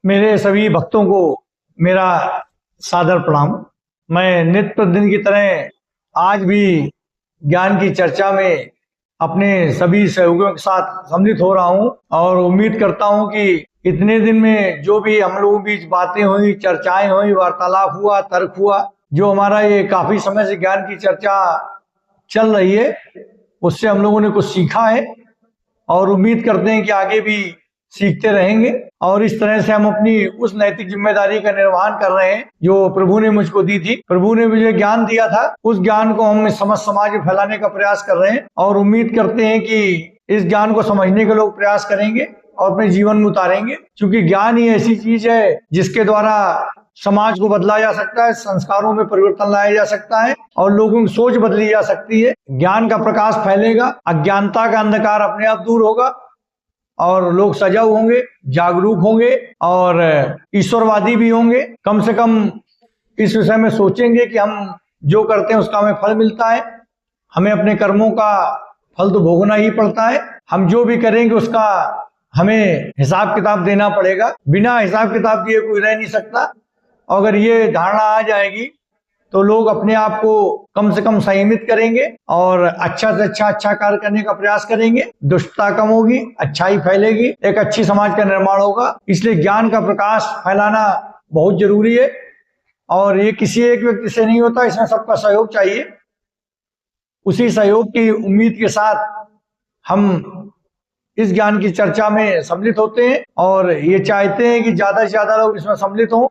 मेरे सभी भक्तों को मेरा सादर प्रणाम। मैं नित्य प्रतिदिन की तरह आज भी ज्ञान की चर्चा में अपने सभी सहयोगियों के साथ सम्मिलित हो रहा हूं और उम्मीद करता हूं कि इतने दिन में जो भी हम लोगों के बीच बातें हुई, चर्चाएं हुई, वार्तालाप हुआ, तर्क हुआ, जो हमारा ये काफी समय से ज्ञान की चर्चा चल रही है, उससे हम लोगों ने कुछ सीखा है और उम्मीद करते हैं कि आगे भी सीखते रहेंगे। और इस तरह से हम अपनी उस नैतिक जिम्मेदारी का निर्वहन कर रहे हैं जो प्रभु ने मुझको दी थी। प्रभु ने मुझे ज्ञान दिया था, उस ज्ञान को हम समस्त समाज में फैलाने का प्रयास कर रहे हैं और उम्मीद करते हैं कि इस ज्ञान को समझने के लोग प्रयास करेंगे और अपने जीवन में उतारेंगे, क्योंकि ज्ञान ही ऐसी चीज है जिसके द्वारा समाज को बदला जा सकता है, संस्कारों में परिवर्तन लाया जा सकता है और लोगों की सोच बदली जा सकती है। ज्ञान का प्रकाश फैलेगा, अज्ञानता का अंधकार अपने आप दूर होगा और लोग सजग होंगे, जागरूक होंगे और ईश्वरवादी भी होंगे। कम से कम इस विषय में सोचेंगे कि हम जो करते हैं उसका हमें फल मिलता है, हमें अपने कर्मों का फल तो भोगना ही पड़ता है। हम जो भी करेंगे उसका हमें हिसाब किताब देना पड़ेगा, बिना हिसाब किताब दिए कोई रह नहीं सकता। अगर ये धारणा आ जाएगी तो लोग अपने आप को कम से कम संयमित करेंगे और अच्छा से अच्छा कार्य करने का प्रयास करेंगे, दुष्टता कम होगी, अच्छाई फैलेगी, एक अच्छी समाज का निर्माण होगा। इसलिए ज्ञान का प्रकाश फैलाना बहुत जरूरी है और ये किसी एक व्यक्ति से नहीं होता, इसमें सबका सहयोग चाहिए। उसी सहयोग की उम्मीद के साथ हम इस ज्ञान की चर्चा में सम्मिलित होते हैं और ये चाहते हैं कि ज्यादा से ज्यादा लोग इसमें सम्मिलित हों।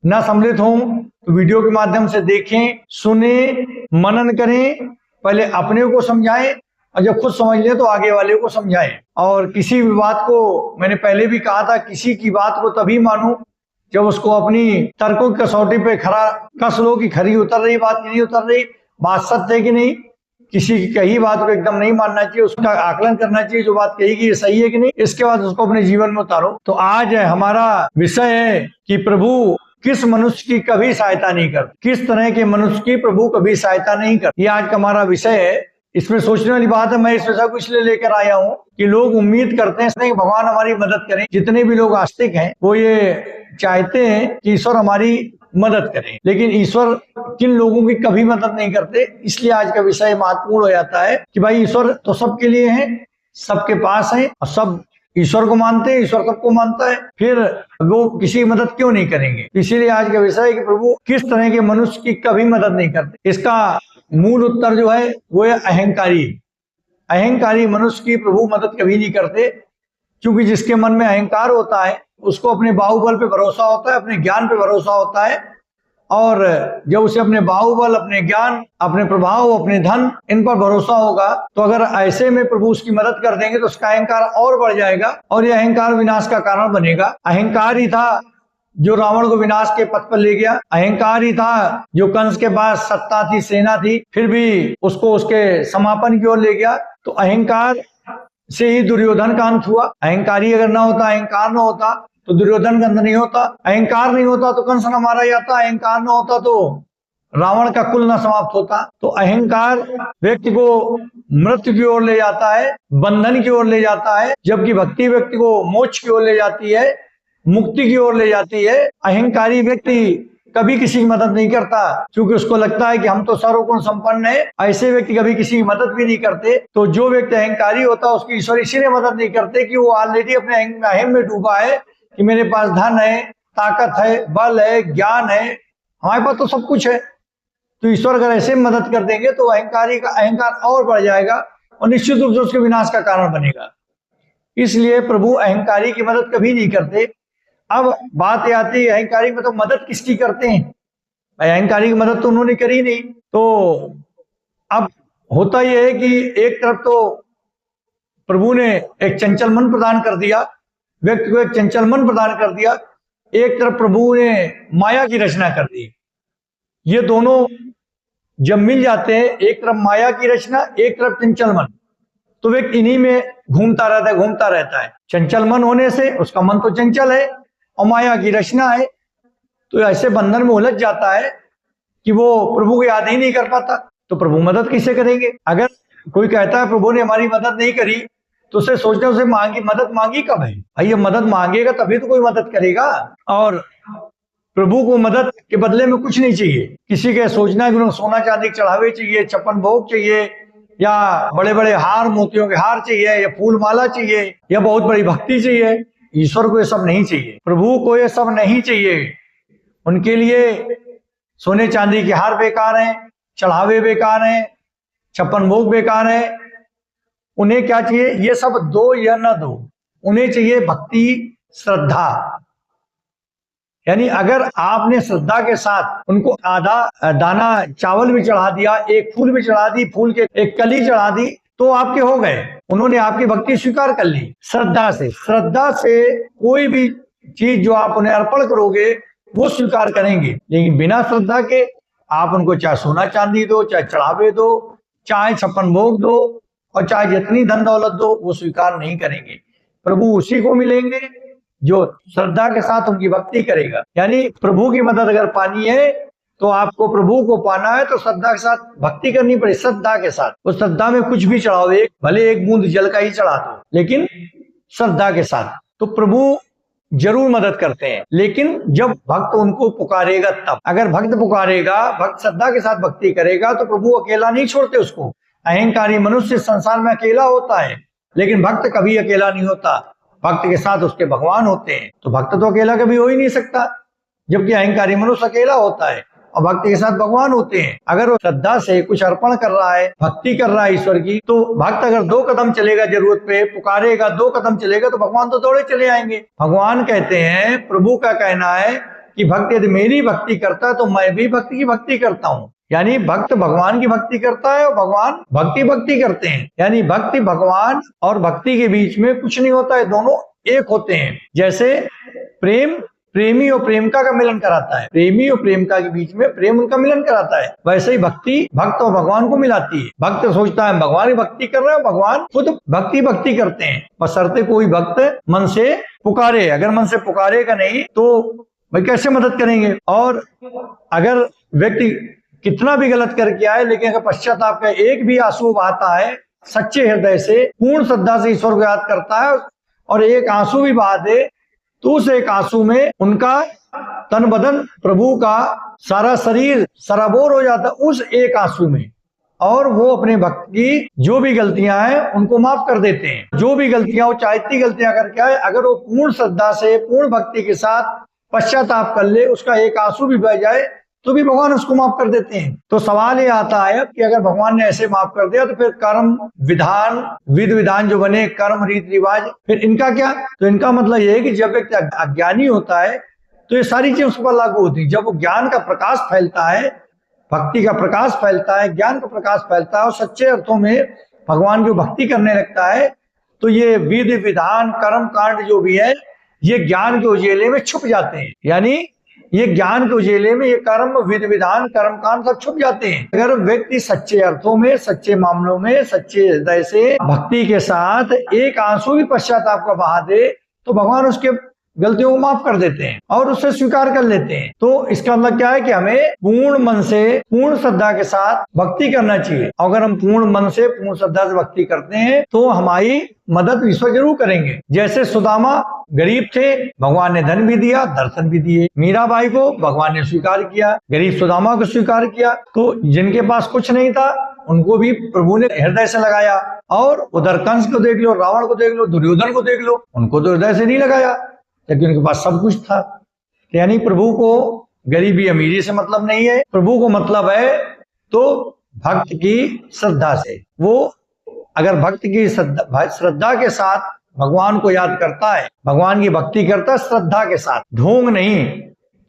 न सम्मिलित हों तो वीडियो के माध्यम से देखें, सुने, मनन करें, पहले अपने को समझाएं और जब खुद समझ लें तो आगे वाले को समझाएं। और किसी भी बात को, मैंने पहले भी कहा था, किसी की बात को तभी मानो जब उसको अपनी तर्कों की कसौटी पे खरा कस लो कि खरी उतर रही बात की नहीं उतर रही, बात सत्य है कि नहीं। किसी की कही बात को एकदम नहीं मानना चाहिए, उसका आकलन करना चाहिए, जो बात कही ये सही है कि नहीं, इसके बाद उसको अपने जीवन में उतारो। तो आज हमारा विषय है कि प्रभु किस मनुष्य की कभी सहायता नहीं करते, किस तरह के मनुष्य की प्रभु कभी सहायता नहीं करते, ये आज का हमारा विषय है। इसमें सोचने वाली बात है, मैं इस विषय को इसलिए लेकर आया हूँ कि लोग उम्मीद करते हैं कि भगवान हमारी मदद करें। जितने भी लोग आस्तिक हैं वो ये चाहते हैं कि ईश्वर हमारी मदद करें, लेकिन ईश्वर किन लोगों की कभी मदद नहीं करते। इसलिए आज का विषय महत्वपूर्ण हो जाता है कि भाई ईश्वर तो सबके लिए है, सबके पास है और सब ईश्वर को मानते हैं, ईश्वर सबको मानता है, फिर वो किसी की मदद क्यों नहीं करेंगे। इसीलिए आज का विषय है कि प्रभु किस तरह के मनुष्य की कभी मदद नहीं करते। इसका मूल उत्तर जो है वो है अहंकारी। अहंकारी मनुष्य की प्रभु मदद कभी नहीं करते, क्योंकि जिसके मन में अहंकार होता है उसको अपने बाहुबल पे भरोसा होता है, अपने ज्ञान पे भरोसा होता है और जब उसे अपने बाहुबल, अपने ज्ञान, अपने प्रभाव, अपने धन, इन पर भरोसा होगा तो अगर ऐसे में प्रभु उसकी मदद कर देंगे तो उसका अहंकार और बढ़ जाएगा और यह अहंकार विनाश का कारण बनेगा। अहंकार ही था जो रावण को विनाश के पथ पर ले गया, अहंकार ही था जो कंस के पास सत्ता थी, सेना थी, फिर भी उसको उसके समापन की ओर ले गया। तो अहंकार से ही दुर्योधन का अंत हुआ। अहंकारी अगर ना होता, अहंकार ना होता तो दुर्योधन का अंत नहीं होता, अहंकार नहीं होता तो कंस न मारा जाता, अहंकार न होता तो रावण का कुल न समाप्त होता। तो अहंकार व्यक्ति को मृत्यु की ओर ले जाता है, बंधन की ओर ले जाता है, जबकि भक्ति व्यक्ति को मोक्ष की ओर ले जाती है, मुक्ति की ओर ले जाती है। अहंकारी व्यक्ति कभी किसी की मदद नहीं करता क्योंकि उसको लगता है कि हम तो सर्वगुण संपन्न है। ऐसे व्यक्ति कभी किसी की मदद भी नहीं करते। तो जो व्यक्ति अहंकारी होता है उसकी ईश्वर इसीलिए मदद नहीं करते कि वो ऑलरेडी अपने अहम में डूबा है कि मेरे पास धन है, ताकत है, बल है, ज्ञान है, हमारे पास तो सब कुछ है। तो ईश्वर अगर ऐसे मदद कर देंगे तो अहंकारी का अहंकार और बढ़ जाएगा और निश्चित रूप से उसके विनाश का कारण बनेगा। इसलिए प्रभु अहंकारी की मदद कभी नहीं करते। अब बात ये आती है अहंकारी में तो मदद किसकी करते हैं, अहंकारी की मदद तो उन्होंने करी नहीं। तो अब होता यह है कि एक तरफ तो प्रभु ने एक चंचल मन प्रदान कर दिया, व्यक्ति को एक चंचल मन प्रदान कर दिया, एक तरफ प्रभु ने माया की रचना कर दी। ये दोनों जब मिल जाते हैं, एक तरफ माया की रचना, एक तरफ चंचल मन, तो व्यक्ति इन्हीं में घूमता रहता है। चंचल मन होने से उसका मन तो चंचल है और माया की रचना है, तो ऐसे बंधन में उलझ जाता है कि वो प्रभु को याद ही नहीं कर पाता। तो प्रभु मदद किसे करेंगे। अगर कोई कहता है प्रभु ने हमारी मदद नहीं करी तो उसे सोचना, उसे मदद मांगी कब है भाई? ये मदद मांगेगा तभी तो कोई मदद करेगा। और प्रभु को मदद के बदले में कुछ नहीं चाहिए। किसी के सोचना कि उन्हें सोना चांदी के चढ़ावे चाहिए, छप्पन भोग चाहिए, या बड़े बड़े हार, मोतियों के हार चाहिए, या फूल माला चाहिए, या बहुत बड़ी भक्ति चाहिए। ईश्वर को ये सब नहीं चाहिए, प्रभु को ये सब नहीं चाहिए। उनके लिए सोने चांदी के हार बेकार हैं, चढ़ावे बेकार हैं, छप्पन भोग बेकार है। उन्हें क्या चाहिए? ये सब दो या न दो, उन्हें चाहिए भक्ति, श्रद्धा। यानी अगर आपने श्रद्धा के साथ उनको आधा दाना चावल भी चढ़ा दिया, एक फूल भी चढ़ा दी, फूल के एक कली चढ़ा दी, तो आपके हो गए। उन्होंने आपकी भक्ति स्वीकार कर ली श्रद्धा से। श्रद्धा से कोई भी चीज जो आप उन्हें अर्पण करोगे वो स्वीकार करेंगे। लेकिन बिना श्रद्धा के आप उनको चाहे सोना चांदी दो, चाहे चढ़ावे दो, चाहे छप्पन भोग दो, और चाहे जितनी धन दौलत दो, वो स्वीकार नहीं करेंगे। प्रभु उसी को मिलेंगे जो श्रद्धा के साथ उनकी भक्ति करेगा। यानी प्रभु की मदद अगर पानी है तो आपको प्रभु को पाना है तो श्रद्धा के साथ भक्ति करनी पड़े। श्रद्धा के साथ, उस श्रद्धा में कुछ भी चढ़ाओ, भले एक बूंद जल का ही चढ़ा दो, लेकिन श्रद्धा के साथ, तो प्रभु जरूर मदद करते हैं। लेकिन जब भक्त उनको पुकारेगा तब। अगर भक्त पुकारेगा, भक्त श्रद्धा के साथ भक्ति करेगा, तो प्रभु अकेला नहीं छोड़ते उसको। अहंकारी मनुष्य संसार में अकेला होता है, लेकिन भक्त कभी अकेला नहीं होता। भक्त के साथ उसके भगवान होते हैं। तो भक्त तो अकेला कभी हो ही नहीं सकता, जबकि अहंकारी मनुष्य अकेला होता है और भक्त के साथ भगवान होते हैं। अगर वो श्रद्धा से कुछ अर्पण कर रहा है, भक्ति कर रहा है ईश्वर की, तो भक्त अगर 2 कदम चलेगा, जरूरत पे पुकारेगा, 2 कदम चलेगा, तो भगवान तो दौड़े चले आएंगे। भगवान कहते हैं, प्रभु का कहना है कि भक्त यदि मेरी भक्ति करता है तो मैं भी भक्ति की भक्ति करता हूँ। यानी भक्त भगवान की भक्ति करता है और भगवान भक्ति करते हैं। यानी भक्ति, भगवान और भक्ति के बीच में कुछ नहीं होता है, दोनों एक होते हैं। जैसे प्रेम प्रेमी और प्रेमिका का मिलन कराता है, प्रेमी और प्रेमिका के बीच में प्रेम उनका मिलन कराता है, वैसे ही भक्ति भक्त और भगवान को मिलाती है। भक्त सोचता है भगवान की भक्ति कर रहे हो, भगवान खुद भक्ति करते हैं, बशर्ते कोई भक्त मन से पुकारे। अगर मन से पुकारेगा नहीं तो भाई कैसे मदद करेंगे। और अगर व्यक्ति कितना भी गलत करके आए, लेकिन अगर पश्चाताप का एक भी आंसू बहाता है, सच्चे हृदय से पूर्ण श्रद्धा से ईश्वर को याद करता है और एक आंसू भी बहा दे, तो उस एक आंसू में उनका तन बदन, प्रभु का सारा शरीर सराबोर हो जाता है उस एक आंसू में। और वो अपने भक्त की जो भी गलतियां हैं उनको माफ कर देते हैं। जो भी गलतियां हो, चाहे इतनी गलतियां करके आए, अगर वो पूर्ण श्रद्धा से पूर्ण भक्ति के साथ पश्चाताप कर ले, उसका एक आंसू भी बह जाए, तो भी भगवान उसको माफ कर देते हैं। तो सवाल ये आता है कि अगर भगवान ने ऐसे माफ कर दिया तो फिर कर्म विधान, विधि विधान जो बने, कर्म रीति रिवाज, फिर इनका क्या? तो इनका मतलब ये है कि जब व्यक्ति अज्ञानी होता है तो ये सारी चीजें उस पर लागू होती है। जब वो ज्ञान का प्रकाश फैलता है, भक्ति का प्रकाश फैलता है, ज्ञान का प्रकाश फैलता है और सच्चे अर्थों में भगवान की भक्ति करने लगता है, तो ये विधि विधान, कर्म कांड जो भी है, ये ज्ञान के उजेले में छुप जाते हैं। यानी ये ज्ञान के उजेले में ये कर्म, विधि विधान, कर्म कांड सब छुप जाते हैं। अगर व्यक्ति सच्चे अर्थों में, सच्चे मामलों में, सच्चे हृदय से भक्ति के साथ एक आंसू भी पश्चाताप का बहा दे, तो भगवान उसके गलतियों को माफ कर देते हैं और उससे स्वीकार कर लेते हैं। तो इसका मतलब क्या है कि हमें पूर्ण मन से, पूर्ण श्रद्धा के साथ भक्ति करना चाहिए। अगर हम पूर्ण मन से, पूर्ण श्रद्धा से भक्ति करते हैं तो हमारी मदद ईश्वर जरूर करेंगे। जैसे सुदामा गरीब थे, भगवान ने धन भी दिया, दर्शन भी दिए। मीराबाई को भगवान ने स्वीकार किया, गरीब सुदामा को स्वीकार किया। तो जिनके पास कुछ नहीं था उनको भी प्रभु ने हृदय से लगाया। और उधर कंस को देख लो, रावण को देख लो, दुर्योधन को देख लो, उनको तो हृदय से नहीं लगाया क्योंकि उनके पास सब कुछ था। यानी प्रभु को गरीबी अमीरी से मतलब नहीं है, प्रभु को मतलब है तो भक्त की श्रद्धा से। वो अगर भक्त की श्रद्धा के साथ भगवान को याद करता है, भगवान की भक्ति करता है श्रद्धा के साथ, ढोंग नहीं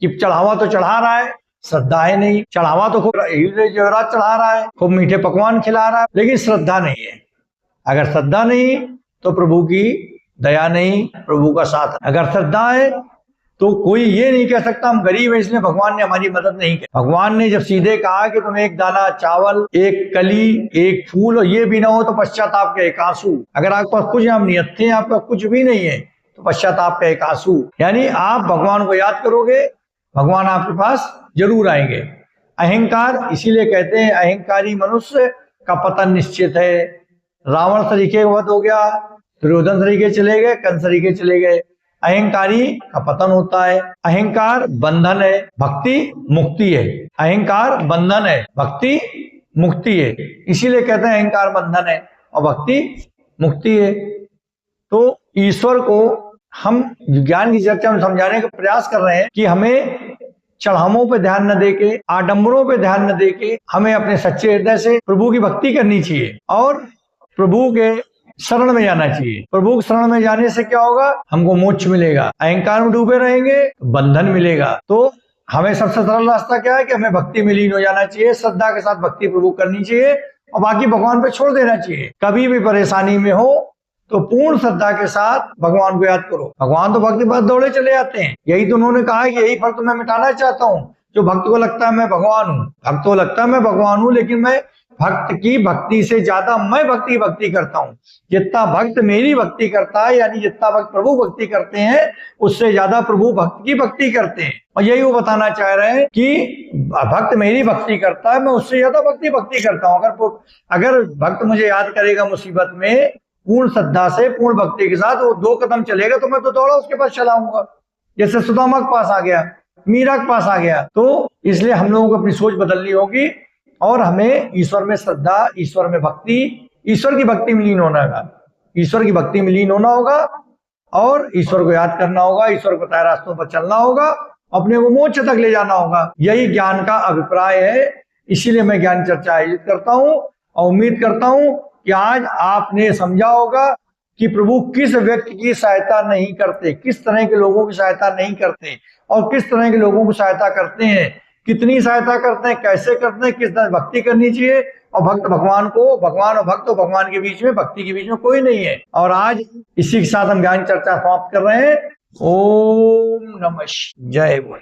कि चढ़ावा तो चढ़ा रहा है, श्रद्धा है नहीं। चढ़ावा तो खूब जेवरात चढ़ा रहा है, खूब मीठे पकवान खिला रहा है, लेकिन श्रद्धा नहीं है। अगर श्रद्धा नहीं तो प्रभु की दया नहीं, प्रभु का साथ। अगर श्रद्धा है तो कोई ये नहीं कह सकता हम गरीब हैं इसलिए भगवान ने हमारी मदद नहीं की। भगवान ने जब सीधे कहा कि तुम एक दाना चावल, एक कली, एक फूल और ये भी ना हो तो पश्चाताप का एक आंसू। अगर आपके पास कुछ हम नियत थे, आपका कुछ भी नहीं है तो पश्चाताप का एक आंसू। यानी आप भगवान को याद करोगे, भगवान आपके पास जरूर आएंगे। अहंकार, इसीलिए कहते हैं अहंकारी मनुष्य का पतन निश्चित है। रावण तरीके का वध हो गया दुर्योधन तरीके चले गए, कंस तरीके चले गए। अहंकारी का पतन होता है। अहंकार बंधन है, भक्ति मुक्ति है। अहंकार बंधन है, भक्ति मुक्ति है। इसीलिए कहते हैं अहंकार बंधन है और भक्ति मुक्ति है। तो ईश्वर को हम ज्ञान की चर्चा में समझाने का प्रयास कर रहे हैं कि हमें चढ़ावों पे ध्यान न देके, आडंबरों पे ध्यान न देके, हमें अपने सच्चे हृदय से प्रभु की भक्ति करनी चाहिए और प्रभु के शरण में जाना चाहिए। प्रभु के शरण में जाने से क्या होगा? हमको मोक्ष मिलेगा। अहंकार में डूबे रहेंगे तो बंधन मिलेगा। तो हमें सबसे सरल रास्ता क्या है कि हमें भक्ति में लीन हो जाना चाहिए, श्रद्धा के साथ भक्ति प्रभु करनी चाहिए और बाकी भगवान पे छोड़ देना चाहिए। कभी भी परेशानी में हो तो पूर्ण श्रद्धा के साथ भगवान को याद करो। भगवान तो भक्ति पर दौड़े चले जाते हैं। यही तो उन्होंने कहा कि यही फल तो मैं मिटाना चाहता हूँ। जो भक्त को लगता है मैं भगवान हूँ, भक्त को लगता है मैं भगवान हूँ, लेकिन मैं भक्त की भक्ति से ज्यादा मैं भक्ति करता हूँ। जितना भक्त मेरी भक्ति करता है, यानी जितना भक्त प्रभु भक्ति करते हैं, उससे ज्यादा प्रभु भक्त की भक्ति करते हैं। और यही वो बताना चाह रहे हैं कि भक्त मेरी भक्ति करता है, मैं उससे ज्यादा भक्ति करता हूँ। अगर भक्त मुझे याद करेगा मुसीबत में, पूर्ण श्रद्धा से, पूर्ण भक्ति के साथ, वो 2 कदम चलेगा तो मैं तो दौड़ा उसके पास चलाऊंगा। जैसे सुदामा के पास आ गया, मीरा के पास आ गया। तो इसलिए हम लोगों को अपनी सोच बदलनी होगी और हमें ईश्वर में श्रद्धा, ईश्वर में भक्ति, ईश्वर की भक्ति में लीन होना होगा। ईश्वर की भक्ति में लीन होना होगा और ईश्वर को याद करना होगा, ईश्वर को बताए रास्तों पर चलना होगा, अपने को मोक्ष तक ले जाना होगा। यही ज्ञान का अभिप्राय है। इसीलिए मैं ज्ञान चर्चा आयोजित करता हूँ और उम्मीद करता हूँ कि आज आपने समझा होगा कि प्रभु किस व्यक्ति की सहायता नहीं करते, किस तरह के लोगों की सहायता नहीं करते और किस तरह के लोगों की सहायता करते हैं, कितनी सहायता करते हैं, कैसे करते हैं, किस तरह भक्ति करनी चाहिए। और भक्त भगवान को, भगवान और भक्त भगवान के बीच में, भक्ति के बीच में कोई नहीं है। और आज इसी के साथ हम ज्ञान चर्चा समाप्त कर रहे हैं। ओम नमः शिवाय। जय बोल।